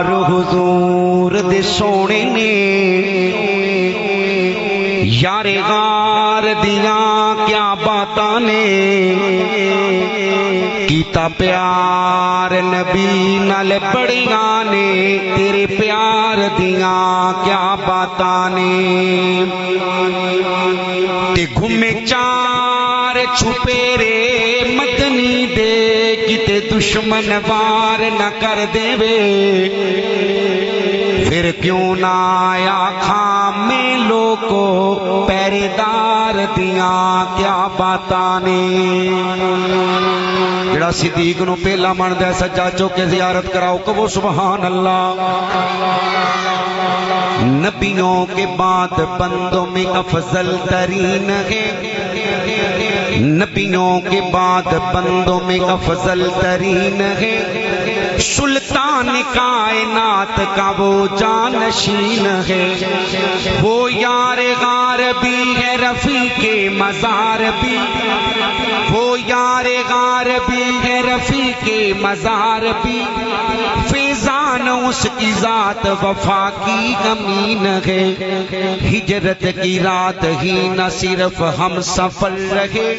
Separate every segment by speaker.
Speaker 1: پیار حضور دے سونے نے یار غار دیاں کیا باتاں نے کیتا پیار نبی نال بڑیاں نے تیرے پیار دیاں کیا باتاں نے تے گھومے چار چھپے رے مدنی دے کتے دشمن وار نہ کر دے وے پھر کیوں نہ آیا خامے لوگو پہرے دار دیاں کیا باتاں نے جڑا صدیق نو پہلا من دے سجا چوکے زیارت کراؤ کہو سبحان اللہ نبیوں کے بعد بندوں میں افضل ترین ہے نبیوں کے بعد بندوں میں افضل ترین ہے سلطان کائنات کا وہ جانشین ہے وہ یار غار بھی ہے رفیق مزار بھی وہ یار غار بھی ہے رفیق مزار بھی فیضان اس کی ذات وفا کی امین ہے ہجرت کی رات ہی نہ صرف ہم سفر رہے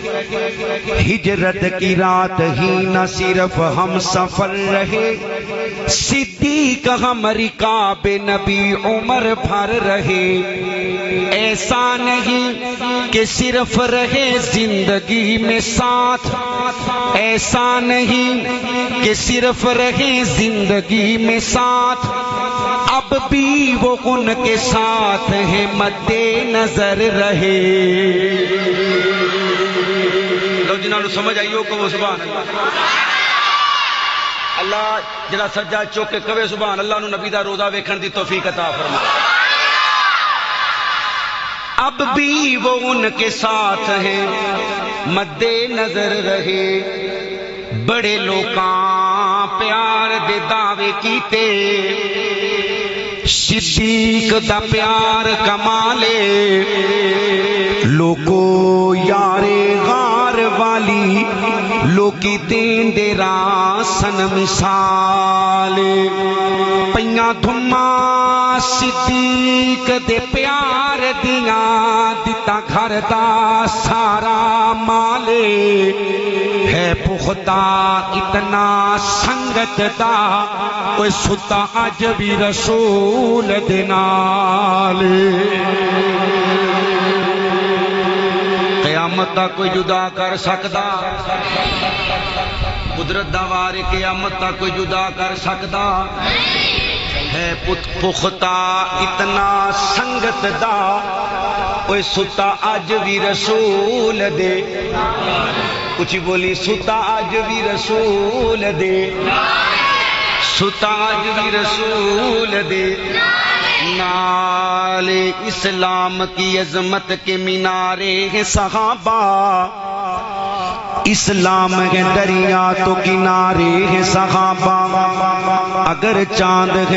Speaker 1: ہجرت کی رات ہی نہ صرف ہم سفر رہے صدیق ہم رکاب نبی عمر بھر رہے ایسا نہیں کہ صرف رہے زندگی میں ساتھ ایسا نہیں کہ صرف رہے زندگی میں ساتھ اب بھی وہ ان کے ساتھ ہیں مد نظر رہے لو جنہوں نے سمجھ آئیو کہ وہ سبحان اللہ جڑا سجا چوکے کہے سبحان اللہ نو نبی دا روزہ ویکھن دی توفیق عطا فرمائے اب بھی وہ ان کے ساتھ ہیں مد نظر رہے بڑے لوکاں پیار دے دعوے کیتے صدیق دا پیار کمالے لوگو یارے غار والی لوکی دین دے راسن مثال پیاں دھما صدیق دے پیار دیاں دیتا گھر دا سارا مالے ہے پختہ اتنا سنگت دا کوئی ستا اج بھی رسول دے نالے قیامت دا کوئی جدا کر سکدا قدرت دا وار قیامت دا کوئی جدا کر سکدا ہے پختہ اتنا سنگت دا کوئی ستا اج بھی رسول دے کچھ بولی ستا اج بھی رسول دے ستا اج بھی رسول دے نال اسلام کی عظمت کے مینارے ہیں صحابہ اسلام کے دریا تو کنارے ہیں صحابہ اگر چاند